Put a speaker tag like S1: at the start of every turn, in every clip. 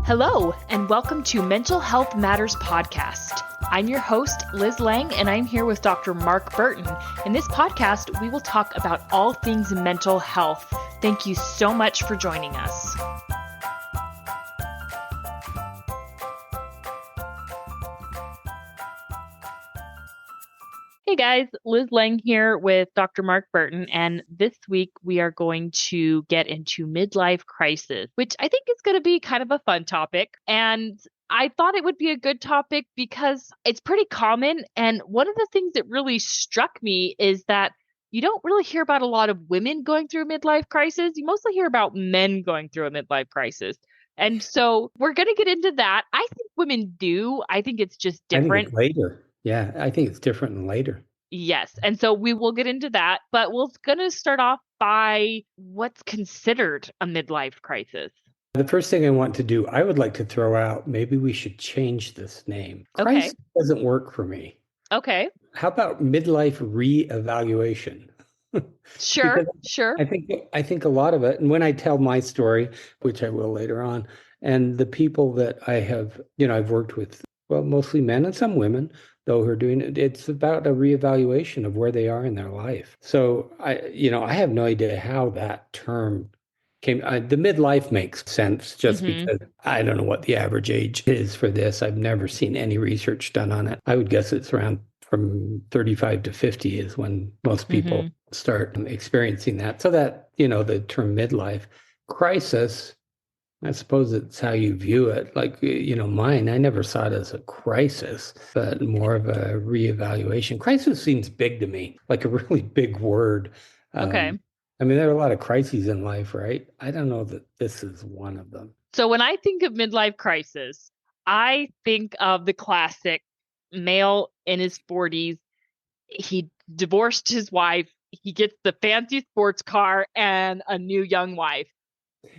S1: Hello, and welcome to Mental Health Matters Podcast. I'm your host, Liz Lang, and I'm here with Dr. Mark Burton. In this podcast, we will talk about all things mental health. Thank you so much for joining us. Hey guys, Liz Lang here with Dr. Mark Burton, and this week we are going to get into midlife crisis, which I think is going to be kind of a fun topic. And I thought it would be a good topic because it's pretty common. And one of the things that really struck me is that you don't really hear about a lot of women going through a midlife crisis. You mostly hear about men going through a midlife crisis. And so we're going to get into that. I think women do. I think it's just
S2: I think
S1: different.
S2: it's later. Yeah, I think it's different and later.
S1: Yes. And so we will get into that, but we're going to start off by what's considered a midlife crisis.
S2: The first thing I want to do, I would like to throw out, maybe we should change this name.
S1: Okay.
S2: Crisis doesn't work for me.
S1: Okay.
S2: How about midlife reevaluation?
S1: Sure.
S2: I think a lot of it, and when I tell my story, which I will later on, and the people that I have, I've worked with, well, mostly men and some women, though, who are doing it, it's about a reevaluation of where they are in their life. So I have no idea how that term came. The midlife makes sense just because I don't know what the average age is for this. I've never seen any research done on it. I would guess it's around from 35 to 50 is when most people start experiencing that. So that, the term midlife crisis, I suppose it's how you view it. Like, mine, I never saw it as a crisis, but more of a reevaluation. Crisis seems big to me, like a really big word.
S1: Okay.
S2: I mean, there are a lot of crises in life, right? I don't know that this is one of them.
S1: So when I think of midlife crisis, I think of the classic male in his 40s. He divorced his wife. He gets the fancy sports car and a new young wife.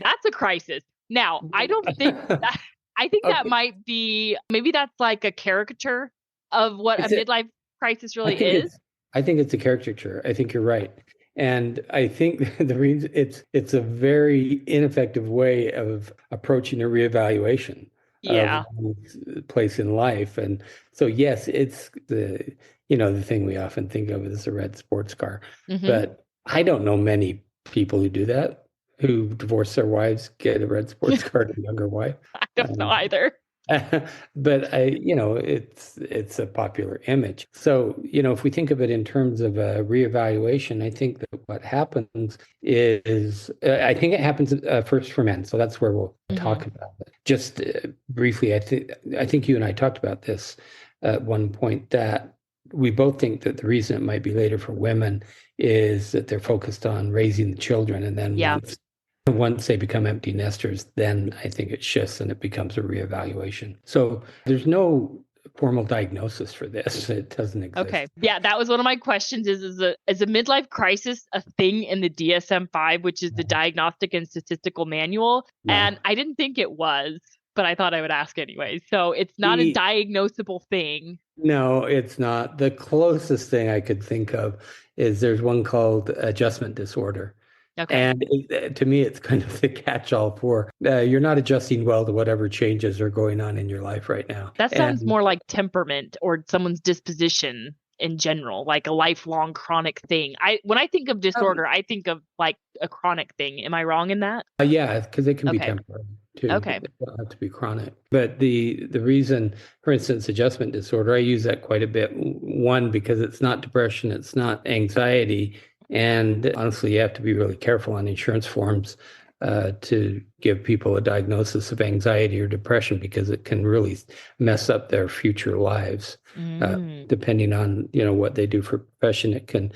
S1: That's a crisis. Now, I don't think that, I think that might be, maybe that's like a caricature of what a midlife crisis really is.
S2: I think it's a caricature. I think you're right. And I think the reason it's a very ineffective way of approaching a reevaluation of one's place in life. And so, yes, it's the thing we often think of as a red sports car. But I don't know many people who do that, who divorce their wives, get a red sports car to a younger wife.
S1: I don't know either.
S2: But it's a popular image. So, if we think of it in terms of a reevaluation, I think that what happens is, I think it happens first for men. So that's where we'll talk about it. Just briefly, I think you and I talked about this at one point, that we both think that the reason it might be later for women is that they're focused on raising the children, and then once they become empty nesters, then I think it shifts and it becomes a reevaluation. So there's no formal diagnosis for this. It doesn't exist.
S1: Okay. Yeah, that was one of my questions is a midlife crisis a thing in the DSM-5, which is the Diagnostic and Statistical Manual? No. And I didn't think it was, but I thought I would ask anyway. So it's not a diagnosable thing.
S2: No, it's not. The closest thing I could think of is there's one called adjustment disorder. Okay. And to me, it's kind of the catch-all for you're not adjusting well to whatever changes are going on in your life right now.
S1: That sounds more like temperament or someone's disposition in general, like a lifelong chronic thing. When I think of disorder, I think of like a chronic thing. Am I wrong in that?
S2: Yeah, because it can be temporary too.
S1: Okay.
S2: It doesn't have to be chronic. But the reason, for instance, adjustment disorder, I use that quite a bit. One, because it's not depression, it's not anxiety. And honestly, you have to be really careful on insurance forms to give people a diagnosis of anxiety or depression, because it can really mess up their future lives. Depending on, what they do for profession, it can,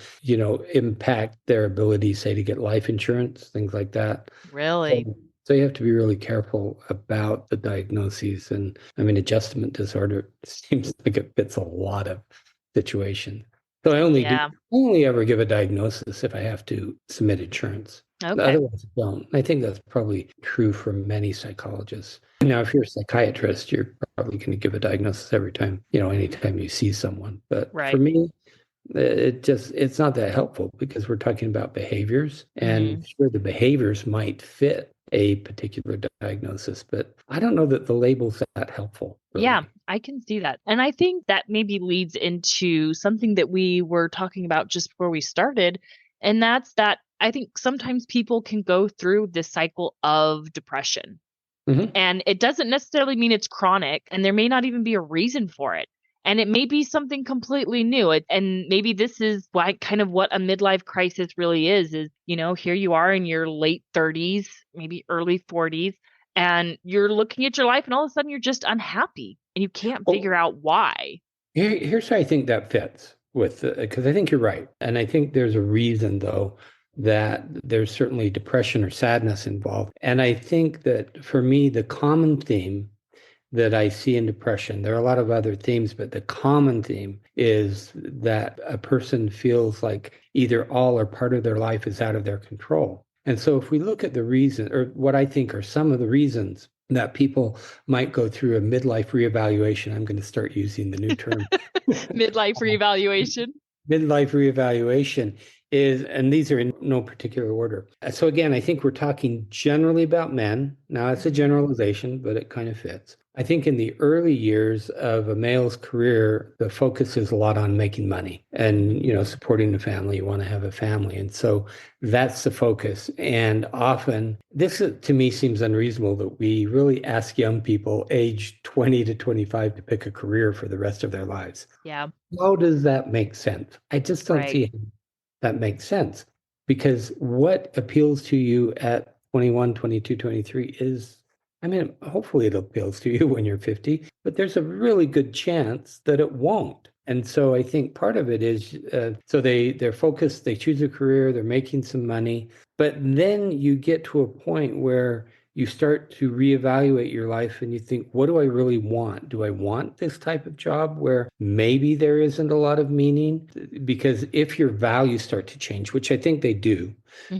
S2: impact their ability, say, to get life insurance, things like that.
S1: Really?
S2: So you have to be really careful about the diagnoses. And I mean, adjustment disorder seems like it fits a lot of situations. So I only ever give a diagnosis if I have to submit insurance. Okay. Otherwise, I don't. I think that's probably true for many psychologists. Now, if you're a psychiatrist, you're probably going to give a diagnosis every time, anytime you see someone. But for me, It's not that helpful because we're talking about behaviors,
S1: Hmm.
S2: and sure, the behaviors might fit a particular diagnosis, but I don't know that the label's that helpful,
S1: Yeah,
S2: really.
S1: I can see that. And I think that maybe leads into something that we were talking about just before we started. And that's that I think sometimes people can go through this cycle of depression.
S2: Hmm.
S1: And it doesn't necessarily mean it's chronic, and there may not even be a reason for it. And it may be something completely new. And maybe this is why kind of what a midlife crisis really is, here you are in your late 30s, maybe early 40s, and you're looking at your life and all of a sudden you're just unhappy and you can't figure
S2: Well,
S1: out why.
S2: here's how I think that fits with, because I think you're right. And I think there's a reason, though, that there's certainly depression or sadness involved. And I think that for me, the common theme that I see in depression, there are a lot of other themes, but the common theme is that a person feels like either all or part of their life is out of their control. And so if we look at the reason, or what I think are some of the reasons that people might go through a midlife reevaluation, I'm going to start using the new term.
S1: Midlife reevaluation.
S2: Midlife reevaluation is, and these are in no particular order. So again, I think we're talking generally about men. Now, it's a
S1: Hmm.
S2: generalization, but it kind of fits. I think in the early years of a male's career, the focus is a lot on making money and,
S1: Hmm.
S2: supporting the family. You want to have a family. And so that's the focus. And often this to me seems unreasonable that we really ask young people age 20 to 25 to pick a career for the rest of their lives.
S1: Yeah,
S2: How does that make sense? I just don't
S1: right.
S2: see how that makes sense because what appeals to you at 21, 22, 23 is, I mean, hopefully it appeals to you when you're 50, but there's a really good chance that it won't. And so I think part of it is so they're focused, they choose a career, they're making some money, but then you get to a point where you start to reevaluate your life and you think, what do I really want? Do I want this type of job where maybe there isn't a lot of meaning? Because if your values start to change, which I think they do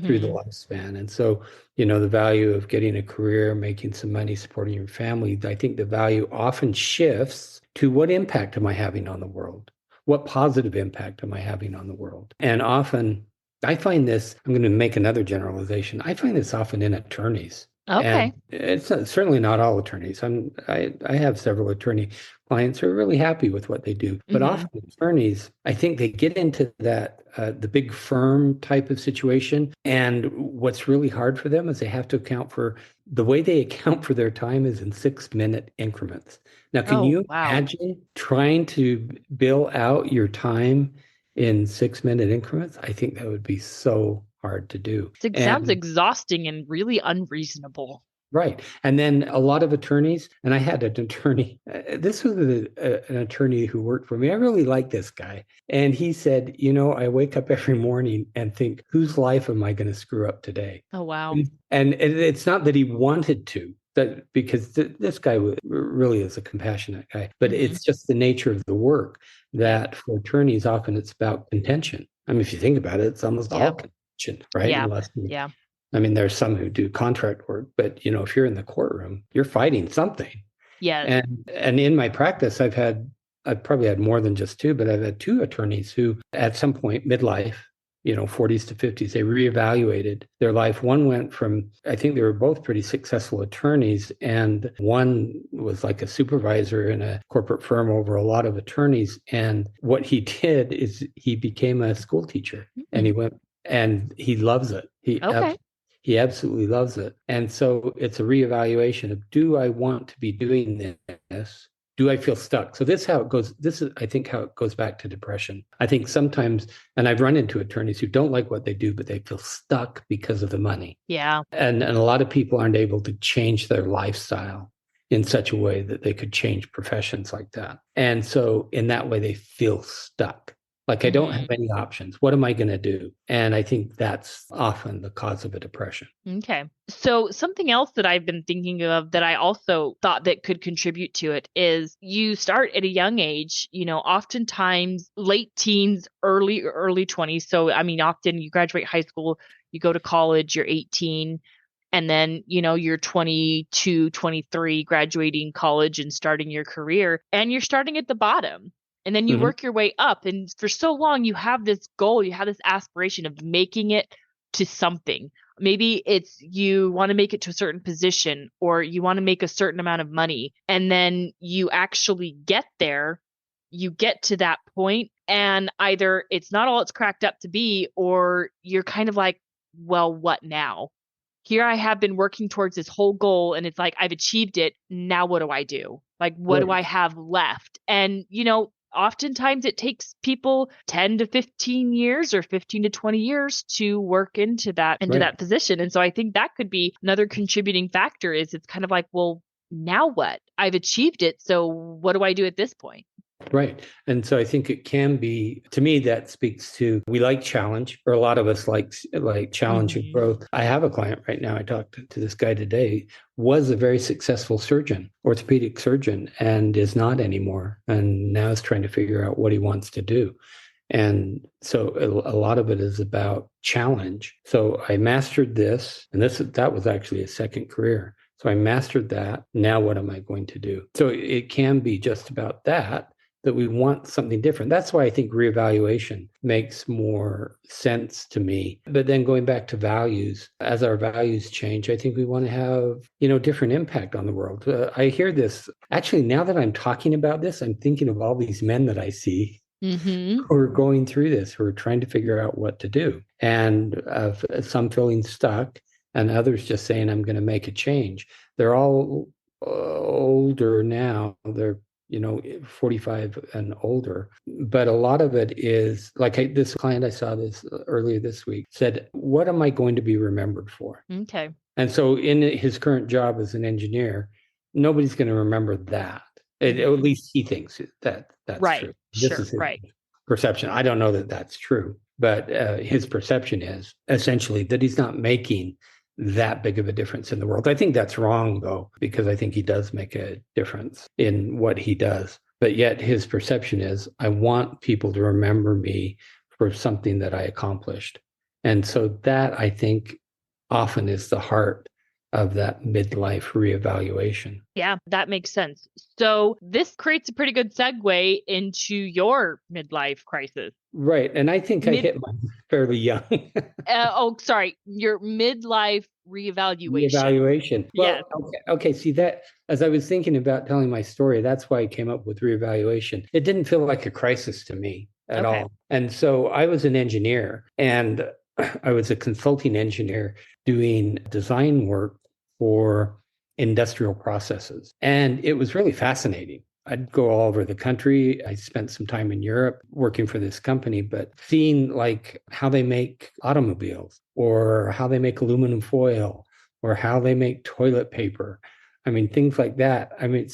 S2: through the
S1: Hmm.
S2: lifespan. And so, the value of getting a career, making some money, supporting your family, I think the value often shifts to what impact am I having on the world? What positive impact am I having on the world? And often, I find this, I'm going to make another generalization. I find this often in attorneys.
S1: Okay.
S2: And certainly not all attorneys. I have several attorney clients who are really happy with what they do, but
S1: Hmm.
S2: often attorneys, I think they get into that the big firm type of situation, and what's really hard for them is they have to account for the way they account for their time is in 6 minute increments. Now, can
S1: Oh,
S2: you
S1: wow.
S2: imagine trying to bill out your time in 6 minute increments? I think that would be so hard to do.
S1: It sounds
S2: And
S1: exhausting and really unreasonable.
S2: right. And then a lot of attorneys, and I had an attorney, this was an attorney who worked for me. I really like this guy. And he said, I wake up every morning and think, whose life am I going to screw up today?
S1: Oh, wow.
S2: And it's not that he wanted to, that because this guy really is a compassionate guy, but
S1: Hmm.
S2: it's just the nature of the work
S1: Yep.
S2: that for attorneys, often it's about contention. I mean, if you think about it, it's almost all
S1: Yep.
S2: contention, right?
S1: Yeah.
S2: Unless you
S1: Yeah.
S2: I mean, there's some who do contract work, but if you're in the courtroom, you're fighting something.
S1: Yes.
S2: And in my practice, I've probably had more than just two, but I've had two attorneys who at some point midlife, 40s to 50s, they reevaluated their life. One went from, I think they were both pretty successful attorneys, and one was like a supervisor in a corporate firm over a lot of attorneys. And what he did is he became a school teacher and he
S1: Mm.
S2: went and he loves it.
S1: Okay.
S2: He absolutely loves it. And so it's a reevaluation of, do I want to be doing this? Do I feel stuck? So this is how it goes. This is, I think, how it goes back to depression. I think sometimes, and I've run into attorneys who don't like what they do, but they feel stuck because of the money.
S1: Yeah.
S2: And a lot of people aren't able to change their lifestyle in such a way that they could change professions like that. And so in that way, they feel stuck. Like, I don't have
S1: Hmm.
S2: any options. What am I going to do? And I think that's often the cause of a depression.
S1: Okay. So something else that I've been thinking of that I also thought that could contribute to it is you start at a young age, oftentimes late teens, early 20s. So I mean, often you graduate high school, you go to college, you're 18, and then, you're 22, 23 graduating college and starting your career, and you're starting at the bottom. And then you
S2: Hmm.
S1: work your way up. And for so long, you have this goal, you have this aspiration of making it to something. Maybe it's you want to make it to a certain position or you want to make a certain amount of money. And then you actually get there, you get to that point, and either it's not all it's cracked up to be, or you're kind of like, well, what now? Here I have been working towards this whole goal and it's like I've achieved it. Now what do I do? Like what do
S2: Right.
S1: I have left? And oftentimes it takes people 10 to 15 years or 15 to 20 years to work into
S2: Right.
S1: that position. And so I think that could be another contributing factor is it's kind of like, well, now what? I've achieved it. So what do I do at this point?
S2: Right. And so I think it can be, to me, that speaks to we like challenge, or a lot of us like challenge and
S1: Hmm.
S2: growth. I have a client right now. I talked to this guy today, was a very successful surgeon, orthopedic surgeon, and is not anymore. And now is trying to figure out what he wants to do. And so a lot of it is about challenge. So I mastered this, and that was actually a second career. So I mastered that. Now what am I going to do? So it can be just about that we want something different. That's why I think reevaluation makes more sense to me. But then going back to values, as our values change, I think we want to have, different impact on the world. I hear this actually now that I'm talking about this, I'm thinking of all these men that I see
S1: Hmm.
S2: who are going through this, who are trying to figure out what to do. And some feeling stuck and others just saying, I'm going to make a change. They're all older now. They're 45 and older. But a lot of it is like this client I saw this earlier this week said, what am I going to be remembered for?
S1: Okay.
S2: And so in his current job as an engineer, nobody's going to remember that. At
S1: Hmm.
S2: least he thinks that's
S1: Right.
S2: true. This
S1: Sure.
S2: is his
S1: Right.
S2: perception. I don't know that that's true, but his perception is essentially that he's not making that big of a difference in the world. I think that's wrong, though, because I think he does make a difference in what he does. But yet his perception is, I want people to remember me for something that I accomplished. And so that I think often is the heart of that midlife reevaluation.
S1: Yeah, that makes sense. So this creates a pretty good segue into your midlife crisis.
S2: Right. And I think I
S1: Mid,
S2: hit mine fairly young.
S1: sorry, your midlife reevaluation.
S2: Reevaluation.
S1: Yes.
S2: Well, okay. See that as I was thinking about telling my story, that's why I came up with reevaluation. It didn't feel like a crisis to me at
S1: Okay.
S2: all. And so I was an engineer and I was a consulting engineer doing design work for industrial processes. And it was really fascinating. I'd go all over the country. I spent some time in Europe working for this company, but seeing like how they make automobiles or how they make aluminum foil or how they make toilet paper. I mean, things like that. I mean,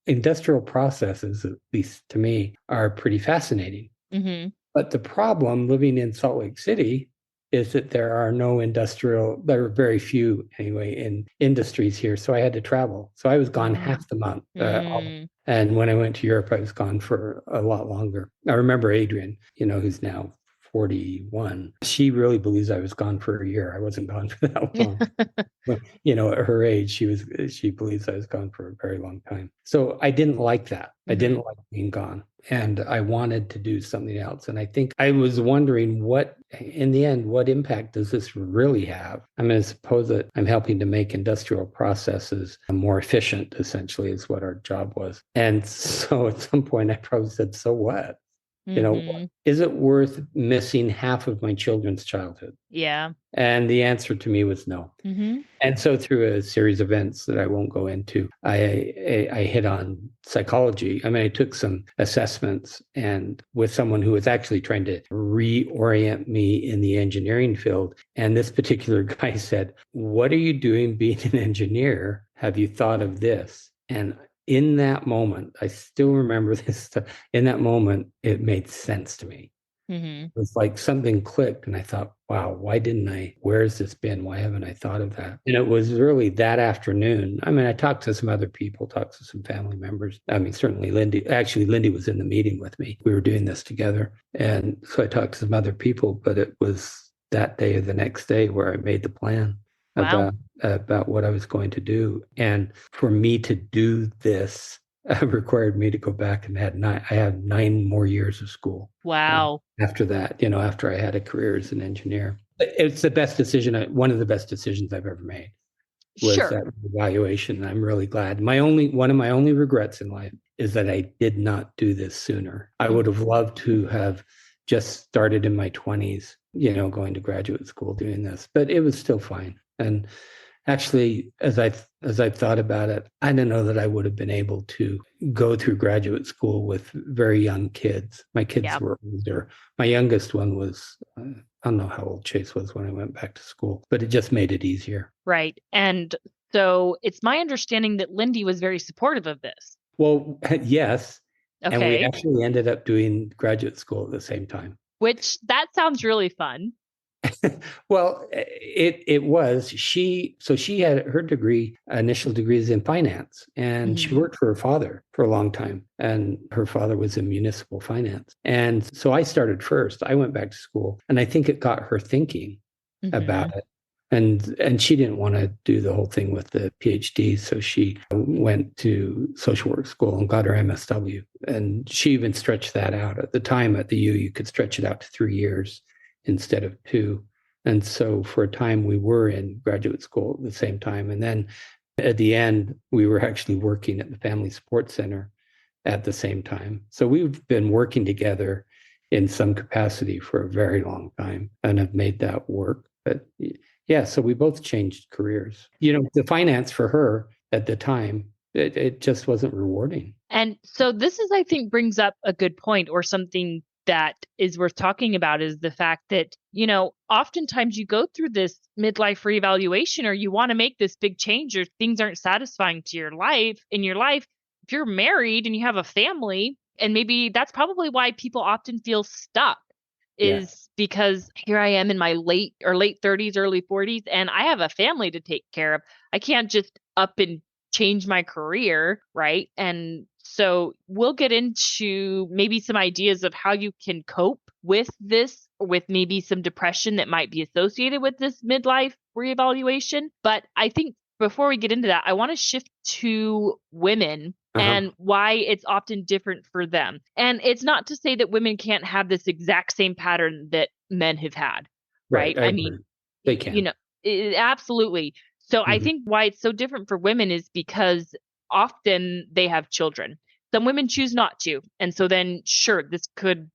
S2: industrial processes, at least to me, are pretty fascinating.
S1: Hmm.
S2: But the problem living in Salt Lake City is that there are very few anyway in industries here. So I had to travel. So I was gone half the month.
S1: Mm.
S2: And when I went to Europe, I was gone for a lot longer. I remember Adrian, who's now 41. She really believes I was gone for a year. I wasn't gone for that long. But, at her age, she believes I was gone for a very long time. So I didn't like that. I didn't
S1: Hmm.
S2: like being gone. And I wanted to do something else. And I think I was wondering in the end, what impact does this really have? I mean, suppose that I'm helping to make industrial processes more efficient, essentially, is what our job was. And so at some point, I probably said, so what?
S1: Hmm.
S2: Is it worth missing half of my children's childhood?
S1: Yeah.
S2: And the answer to me was no.
S1: Hmm.
S2: And so through a series of events that I won't go into, I hit on psychology. I mean, I took some assessments and with someone who was actually trying to reorient me in the engineering field. And this particular guy said, what are you doing being an engineer? Have you thought of this? And in that moment, I still remember this stuff. In that moment, it made sense to me.
S1: Hmm.
S2: It's like something clicked and I thought, wow, where has this been? Why haven't I thought of that? And it was really that afternoon. I mean, I talked to some other people, talked to some family members. I mean, certainly Lindy was in the meeting with me. We were doing this together. And so I talked to some other people, but it was that day or the next day where I made the plan
S1: Wow.
S2: about what I was going to do. And for me to do this required me to go back and I had 9 more years of school
S1: Wow.
S2: after that, after I had a career as an engineer. It's the best decision, one of the best decisions I've ever made was
S1: Sure.
S2: that evaluation. I'm really glad. One of my only regrets in life is that I did not do this sooner. I would have
S1: Mhm.
S2: loved to have just started in my 20s, going to graduate school doing this, but it was still fine. And actually, as I've thought about it, I don't know that I would have been able to go through graduate school with very young kids. My kids
S1: Yeah.
S2: were older. My youngest one was, I don't know how old Chase was when I went back to school, but it just made it easier.
S1: Right. And so it's my understanding that Lindy was very supportive of this.
S2: Well, yes, and we
S1: Okay.
S2: actually ended up doing graduate school at the same time.
S1: Which that sounds really fun.
S2: Well, it was she had her initial degrees in finance, and she
S1: Mhm.
S2: worked for her father for a long time, and her father was in municipal finance. And so I started first. I went back to school, and I think it got her thinking about
S1: Mhm.
S2: it. And she didn't want to do the whole thing with the PhD, so she went to social work school and got her MSW. And she even stretched that out. At the time at the U, you could stretch it out to 3 years instead of two. And so for a time we were in graduate school at the same time. And then at the end, we were actually working at the Family Support Center at the same time. So we've been working together in some capacity for a very long time and have made that work. But yeah, so we both changed careers. The finance for her at the time, it just wasn't rewarding.
S1: And so this is, I think, brings up a good point, or something that is worth talking about, is the fact that, oftentimes you go through this midlife reevaluation, or you want to make this big change, or things aren't satisfying to your life in your life. If you're married and you have a family, and maybe that's probably why people often feel stuck,
S2: Yeah.
S1: is because here I am in my late 30s, early 40s, and I have a family to take care of. I can't just up and change my career, right? And so we'll get into maybe some ideas of how you can cope with this, with maybe some depression that might be associated with this midlife reevaluation. But I think before we get into that, I want to shift to women
S2: Uh-huh.
S1: and why it's often different for them. And it's not to say that women can't have this exact same pattern that men have had,
S2: Right.
S1: right?
S2: I
S1: I mean,
S2: agree. They can.
S1: absolutely. So I
S2: Mhm.
S1: think why it's so different for women is because often they have children. Some women choose not to. And so then, sure, this could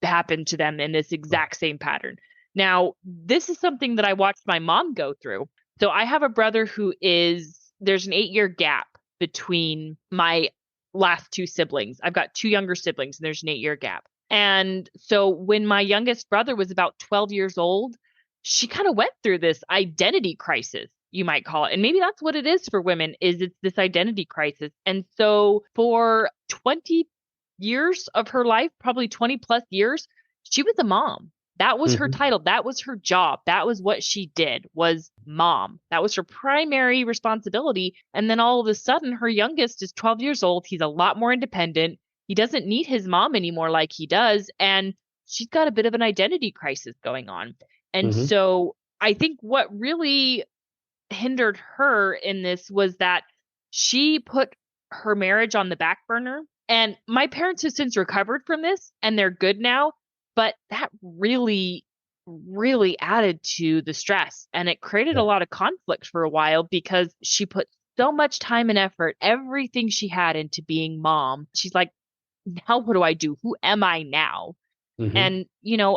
S1: happen to them in this
S2: Right.
S1: exact same pattern. Now, this is something that I watched my mom go through. So I have a brother there's an 8-year gap between my last two siblings. I've got two younger siblings, and there's an 8-year gap. And so when my youngest brother was about 12 years old, she kind of went through this identity crisis, you might call it. And maybe that's what it is for women, is it's this identity crisis. And so for 20 years of her life, probably 20 plus years, she was a mom. That was her
S2: Mhm.
S1: title. That was her job. That was what she did, was mom. That was her primary responsibility. And then all of a sudden, her youngest is 12 years old. He's a lot more independent. He doesn't need his mom anymore like he does. And she's got a bit of an identity crisis going on. And
S2: Mhm.
S1: so I think what really hindered her in this was that she put her marriage on the back burner. And my parents have since recovered from this and they're good now. But that really, really added to the stress. And it created a
S2: Yeah.
S1: lot of conflict for a while because she put so much time and effort, everything she had, into being mom. She's like, now what do I do? Who am I now?
S2: Mhm.
S1: And,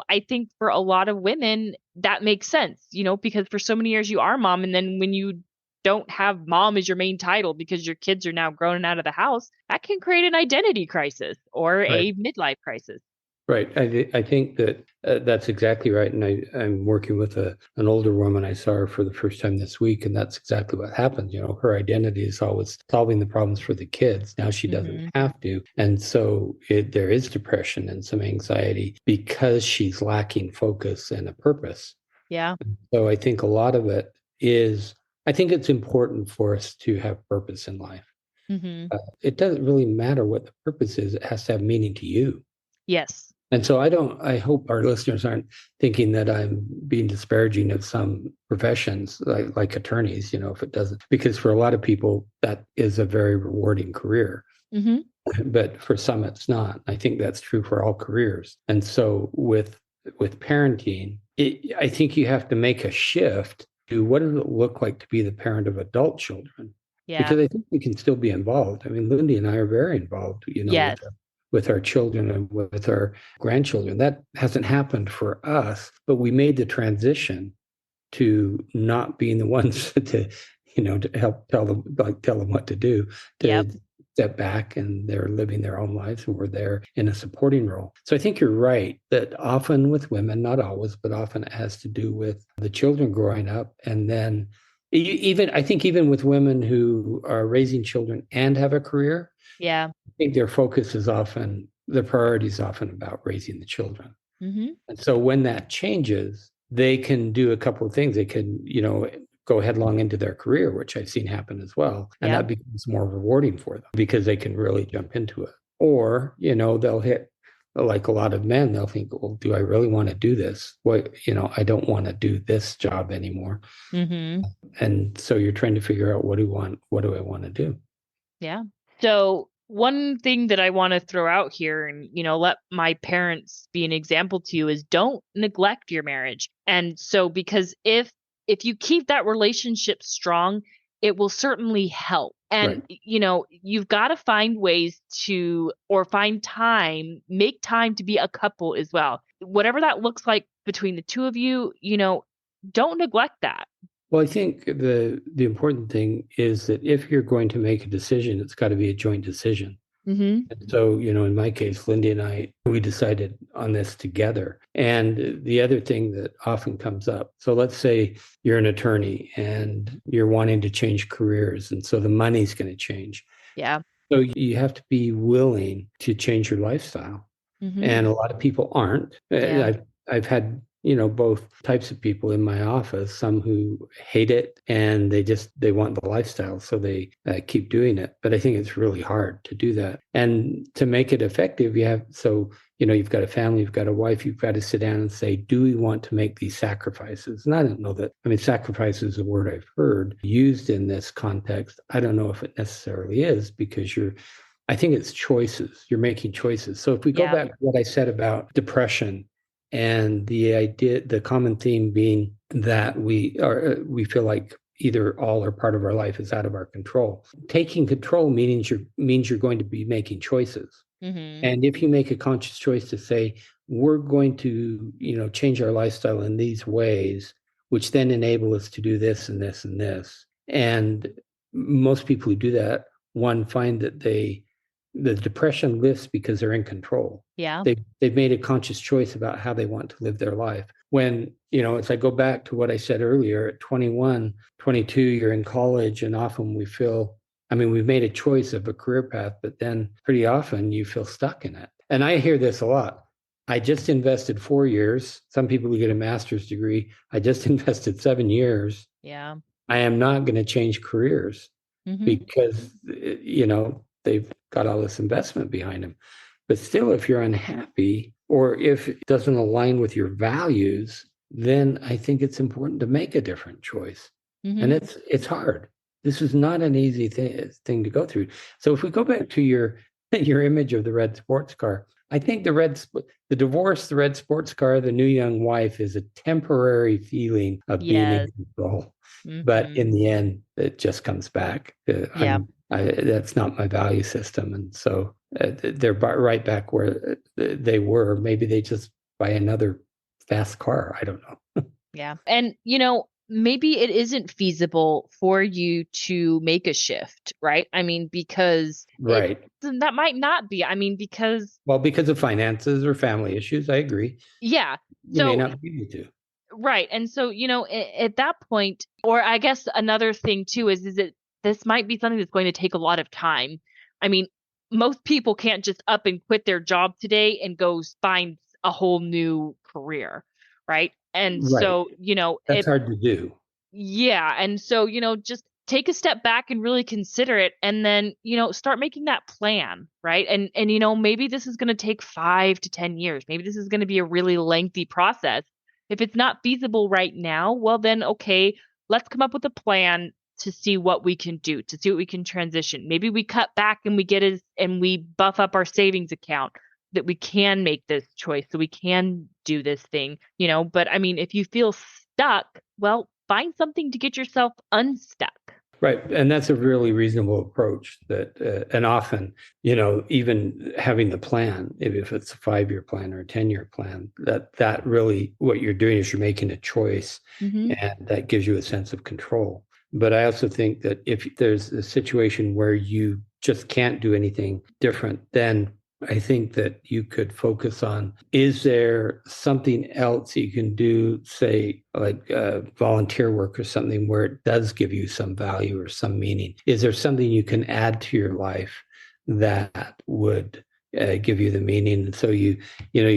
S1: I think for a lot of women, that makes sense, because for so many years you are mom. And then when you don't have mom as your main title because your kids are now grown and out of the house, that can create an identity crisis or
S2: Right.
S1: a midlife crisis.
S2: Right. I think that that's exactly right. And I'm working with an older woman. I saw her for the first time this week, and that's exactly what happened. Her identity is always solving the problems for the kids. Now she doesn't
S1: Hmm.
S2: have to. And so there is depression and some anxiety because she's lacking focus and a purpose.
S1: Yeah.
S2: So I think a lot of it is, I think it's important for us to have purpose in life.
S1: Hmm.
S2: It doesn't really matter what the purpose is, it has to have meaning to you.
S1: Yes.
S2: And so I hope our listeners aren't thinking that I'm being disparaging of some professions like attorneys, if it doesn't, because for a lot of people, that is a very rewarding career.
S1: Mhm.
S2: but for some it's not. I think that's true for all careers. And so with parenting, I think you have to make a shift to what does it look like to be the parent of adult children?
S1: Yeah.
S2: Because I think we can still be involved. I mean, Lindy and I are very involved,
S1: Yes.
S2: with our children and with our grandchildren. That hasn't happened for us, but we made the transition to not being the ones to help tell them what to do,
S1: Yep.
S2: to step back, and they're living their own lives and we're there in a supporting role. So I think you're right that often with women, not always, but often it has to do with the children growing up. And then even I think even with women who are raising children and have a career,
S1: Yeah.
S2: I think their priority is often about raising the children.
S1: Mhm.
S2: And so when that changes, they can do a couple of things. They can, go headlong into their career, which I've seen happen as well. And
S1: Yeah.
S2: that becomes more rewarding for them because they can really jump into it. Or, they'll hit, like a lot of men, they'll think, well, do I really want to do this? I don't want to do this job anymore.
S1: Mhm.
S2: And so you're trying to figure out, what do I want to do?
S1: Yeah. So one thing that I want to throw out here and, let my parents be an example to you is don't neglect your marriage. And so because if you keep that relationship strong, it will certainly help. And
S2: Right.
S1: you've got to find ways to or find time, make time to be a couple as well. Whatever that looks like between the two of you, don't neglect that.
S2: Well, I think the important thing is that if you're going to make a decision, it's got to be a joint decision.
S1: Mhm.
S2: And so, in my case, Lindy and I, we decided on this together. And the other thing that often comes up, so let's say you're an attorney and you're wanting to change careers, and so the money's going to change.
S1: Yeah.
S2: So you have to be willing to change your lifestyle.
S1: Mhm.
S2: And a lot of people aren't.
S1: Yeah.
S2: I've had, both types of people in my office, some who hate it and they want the lifestyle, so they keep doing it. But I think it's really hard to do that. And to make it effective, you've got a family, you've got a wife, you've got to sit down and say, do we want to make these sacrifices? And I don't know that, I mean, sacrifice is a word I've heard used in this context. I don't know if it necessarily is because I think it's choices. You're making choices. So if we go
S1: Yeah.
S2: back to what I said about depression and the common theme being that we feel like either all or part of our life is out of our control. Taking control means you're going to be making choices.
S1: Mhm.
S2: And if you make a conscious choice to say, we're going to, change our lifestyle in these ways, which then enable us to do this and this and this. And most people who do that, one, find that the depression lifts because they're in control.
S1: Yeah.
S2: They've made a conscious choice about how they want to live their life. When, as I go back to what I said earlier, at 21, 22, you're in college, and often we've made a choice of a career path, but then pretty often you feel stuck in it. And I hear this a lot. I just invested 4 years. Some people who get a master's degree, I just invested 7 years.
S1: Yeah.
S2: I am not going to change careers
S1: Mhm.
S2: because, they've got all this investment behind them. But still, if you're unhappy or if it doesn't align with your values, then I think it's important to make a different choice. And
S1: Mhm.
S2: it's hard. This is not an easy thing to go through. So if we go back to your your image of the red sports car, I think the divorce, the red sports car, the new young wife is a temporary feeling of being in
S1: Yes.
S2: control. But in
S1: Mhm.
S2: the end, it just comes back.
S1: Yeah.
S2: That's not my value system. And so they're right back where they were. Maybe they just buy another fast car. I don't know.
S1: Yeah. And, maybe it isn't feasible for you to make a shift, right? I mean, because
S2: Right.
S1: that might not be. I mean, because,
S2: Well, because of finances or family issues, I agree.
S1: yeah.
S2: You may
S1: So,
S2: not be able to.
S1: right. And so, at that point, or I guess another thing too is that this might be something that's going to take a lot of time. I mean, most people can't just up and quit their job today and go find a whole new career, right? And
S2: Right.
S1: so,
S2: That's hard to do.
S1: yeah, and so, just take a step back and really consider it and then, start making that plan, right? And maybe this is going to take 5 to 10 years. Maybe this is going to be a really lengthy process. If it's not feasible right now, well then okay, let's come up with a plan to see what we can do, to see what we can transition. Maybe we cut back and we buff up our savings account that we can make this choice, so we can do this thing, but I mean, if you feel stuck, well, find something to get yourself unstuck.
S2: Right. And that's a really reasonable approach and often, even having the plan, if it's a 5-year plan or a 10-year plan, that really what you're doing is you're making a choice,
S1: Hmm.
S2: and that gives you a sense of control. But I also think that if there's a situation where you just can't do anything different, then I think that you could focus on, is there something else you can do, say, like volunteer work or something where it does give you some value or some meaning? Is there something you can add to your life that would give you the meaning? And so you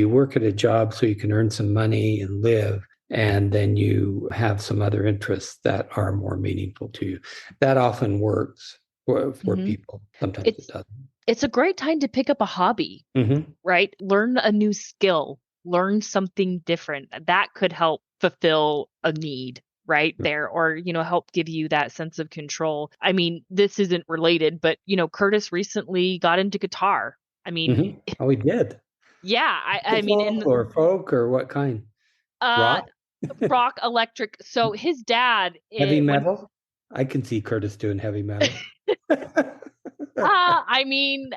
S2: work at a job so you can earn some money and live, and then you have some other interests that are more meaningful to you. That often works for
S1: Hmm.
S2: people. Sometimes it
S1: It's
S2: doesn't.
S1: it's a great time to pick up a hobby,
S2: Hmm.
S1: right? Learn a new skill, learn something different. That could help fulfill a need right there, or, help give you that sense of control. I mean, this isn't related, but, Curtis recently got into guitar. I mean,
S2: Hmm. Oh, we did.
S1: yeah, I mean,
S2: Classical
S1: in
S2: or folk or what kind?
S1: uh
S2: Rock?
S1: rock, electric. So his dad,
S2: Heavy
S1: when
S2: metal? I can see Curtis doing heavy metal.
S1: I mean,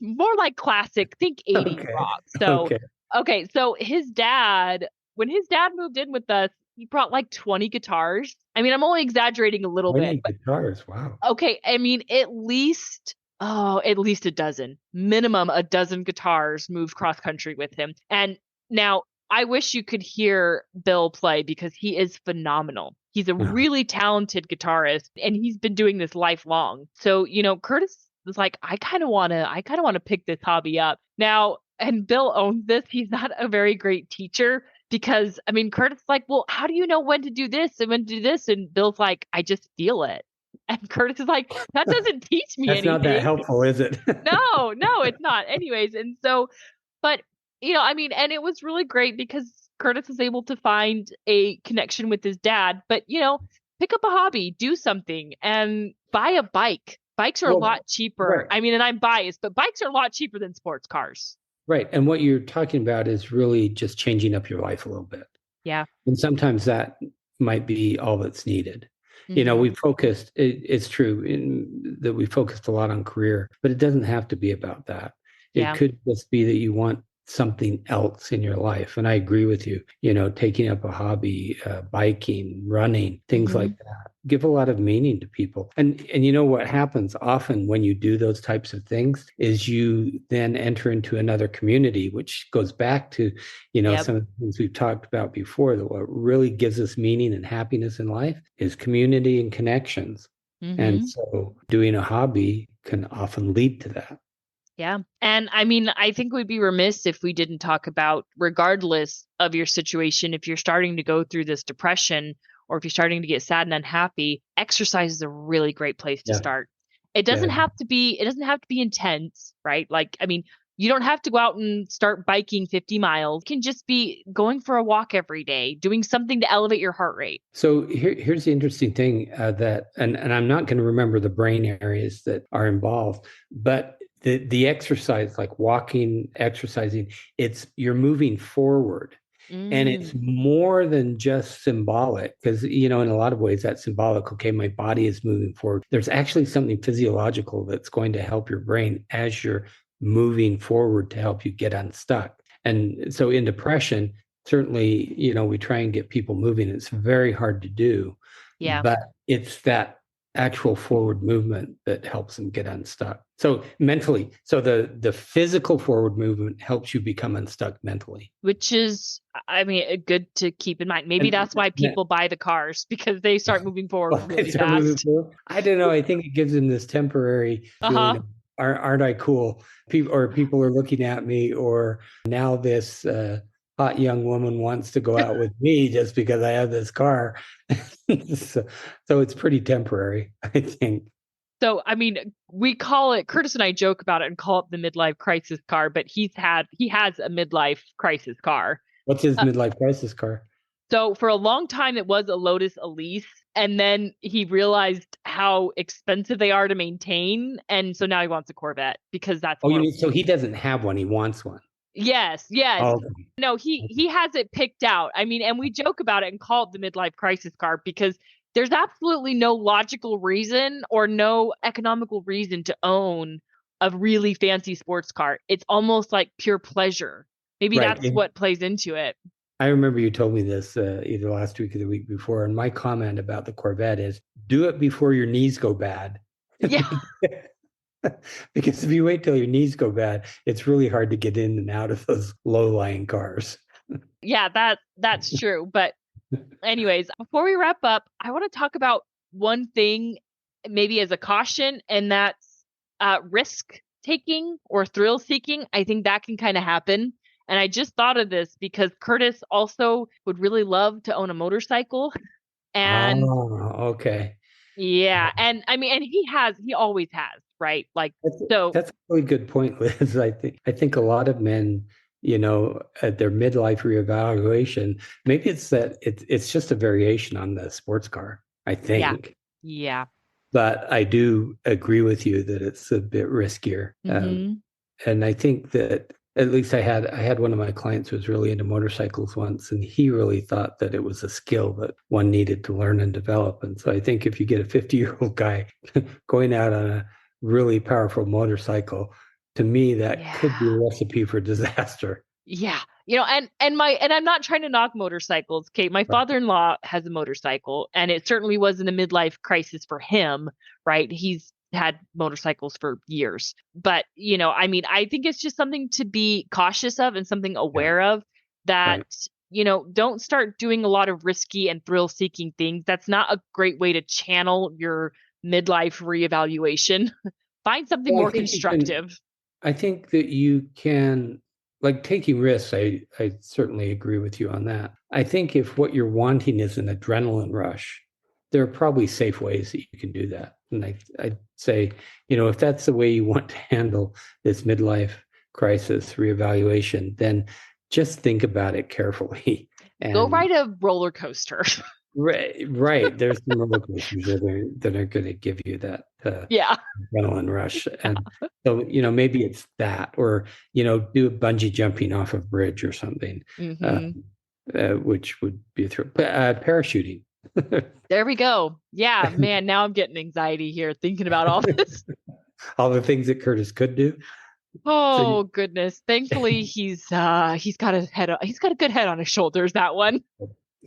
S1: more like classic, think 80s
S2: Okay.
S1: rock. So,
S2: Okay.
S1: okay, so when his dad moved in with us, he brought like 20 guitars. I mean, I'm only exaggerating a little bit,
S2: 20
S1: but
S2: guitars. Wow.
S1: okay, I mean, at least a dozen, minimum a dozen guitars moved cross country with him. And now I wish you could hear Bill play because he is phenomenal. He's a
S2: Uh-huh.
S1: really talented guitarist and he's been doing this lifelong. So, Curtis was like, I kind of want to pick this hobby up. Now, and Bill owns this. He's not a very great teacher because I mean, Curtis is like, well, how do you know when to do this and when to do this? And Bill's like, I just feel it. And Curtis is like, that doesn't teach me
S2: That's not that
S1: anything.
S2: helpful, is it?
S1: No, no, it's not. Anyways, and so, but, I mean, and it was really great because Curtis was able to find a connection with his dad, but, pick up a hobby, do something, and buy a bike. Bikes are a
S2: Well,
S1: lot cheaper.
S2: right.
S1: I mean, and I'm biased, but bikes are a lot cheaper than sports cars.
S2: Right. And what you're talking about is really just changing up your life a little bit.
S1: Yeah.
S2: And sometimes that might be all that's needed.
S1: Hmm.
S2: It's true that we focused a lot on career, but it doesn't have to be about that. It
S1: Yeah.
S2: could just be that you want something else in your life. And I agree with you, taking up a hobby, biking, running, things
S1: Hmm.
S2: like that, give a lot of meaning to people. And you know what happens often when you do those types of things is you then enter into another community, which goes back to
S1: Yep.
S2: some of the things we've talked about before, that what really gives us meaning and happiness in life is community and connections. And
S1: Hmm.
S2: so doing a hobby can often lead to that.
S1: Yeah. And I mean, I think we'd be remiss if we didn't talk about, regardless of your situation, if you're starting to go through this depression or if you're starting to get sad and unhappy, exercise is a really great place to
S2: Yeah.
S1: start.
S2: Yeah.
S1: It doesn't have to be intense, right? Like, I mean, you don't have to go out and start biking 50 miles. It can just be going for a walk every day, doing something to elevate your heart rate.
S2: So here's the interesting thing and I'm not going to remember the brain areas that are involved, but the exercise, like walking, exercising, you're moving forward. And it's
S1: Mm,
S2: more than just symbolic because, in a lot of ways that's symbolic. Okay, my body is moving forward. There's actually something physiological that's going to help your brain as you're moving forward to help you get unstuck. And so in depression, certainly, we try and get people moving. It's very hard to do,
S1: yeah.
S2: but it's that actual forward movement that helps them get unstuck. So mentally, so the physical forward movement helps you become unstuck mentally.
S1: Which is, I mean, good to keep in mind. Maybe
S2: And
S1: that's why people buy the cars because they start moving forward
S2: well, they
S1: really
S2: start moving
S1: fast.
S2: forward. I don't know. I think it gives them this temporary feeling
S1: Uh-huh.
S2: of, aren't I cool? People are looking at me, or now this hot young woman wants to go out with me just because I have this car. so, so it's pretty temporary, I think.
S1: So, I mean, Curtis and I joke about it and call it the midlife crisis car, but he has a midlife crisis car.
S2: What's his
S1: Uh,
S2: midlife crisis car?
S1: So for a long time, it was a Lotus Elise. And then he realized how expensive they are to maintain. And so now he wants a Corvette because that's
S2: Oh, you
S1: more.
S2: mean so he doesn't have one, he wants one.
S1: Yes, yes.
S2: Oh,
S1: No, he has it picked out. I mean, and we joke about it and call it the midlife crisis car because there's absolutely no logical reason or no economical reason to own a really fancy sports car. It's almost like pure pleasure. Maybe
S2: right.
S1: that's what plays into it.
S2: I remember you told me this either last week or the week before, and my comment about the Corvette is do it before your knees go bad.
S1: Yeah.
S2: Because if you wait till your knees go bad, it's really hard to get in and out of those low-lying cars.
S1: Yeah, that's true. But anyways, before we wrap up, I want to talk about one thing maybe as a caution, and that's risk taking or thrill seeking. I think that can kind of happen. And I just thought of this because Curtis also would really love to own a motorcycle. And
S2: Okay.
S1: yeah, and I mean, and he always has, right? Like, so
S2: That's a really good point, Liz. I think a lot of men, at their midlife reevaluation, maybe it's that it's just a variation on the sports car, I
S1: yeah,
S2: think.
S1: yeah.
S2: But I do agree with you that it's a bit riskier.
S1: Mm-hmm.
S2: And I think that at least I had one of my clients who was really into motorcycles once, and he really thought that it was a skill that one needed to learn and develop. And so I think if you get a 50-year-old guy going out on a really powerful motorcycle, to me, that could be a recipe for disaster.
S1: Yeah. And I'm not trying to knock motorcycles, Kate. My father-in-law has a motorcycle, and it certainly wasn't a midlife crisis for him, right? He's had motorcycles for years. But, I mean, I think it's just something to be cautious of and something aware of that, don't start doing a lot of risky and thrill-seeking things. That's not a great way to channel your midlife reevaluation. Find something more constructive.
S2: I think that you can, like taking risks, I certainly agree with you on that. I think if what you're wanting is an adrenaline rush, there are probably safe ways that you can do that. And I'd say, if that's the way you want to handle this midlife crisis reevaluation, then just think about it carefully. And
S1: go ride a roller coaster.
S2: Right. There's some roller coasters that are going to give you that adrenaline rush. And so, maybe it's that, or, do bungee jumping off a bridge or something, which would be a thrill. Parachuting.
S1: There we go. Yeah, man, now I'm getting anxiety here thinking about all this.
S2: All the things that Curtis could do.
S1: Oh, goodness. Thankfully, he's got a good head on his shoulders, that one.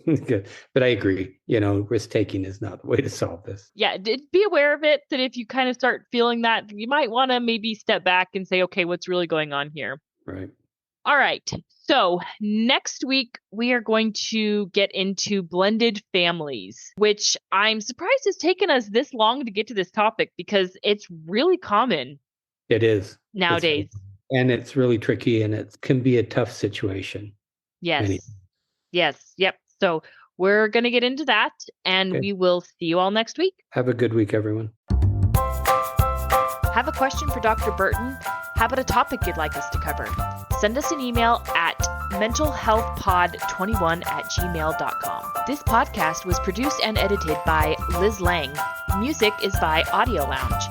S2: Good. But I agree, risk taking is not the way to solve this.
S1: Yeah, be aware of it, that if you kind of start feeling that, you might want to maybe step back and say, okay, what's really going on here?
S2: Right.
S1: All right. So next week, we are going to get into blended families, which I'm surprised has taken us this long to get to this topic because it's really common.
S2: It is.
S1: Nowadays.
S2: And it's really tricky, and it can be a tough situation.
S1: Yes. Yes. Yep. So we're going to get into that, and we will see you all next week.
S2: Have a good week, everyone.
S1: Have a question for Dr. Burton? How about a topic you'd like us to cover? Send us an email at mentalhealthpod21@gmail.com. This podcast was produced and edited by Liz Lang. Music is by Audio Lounge.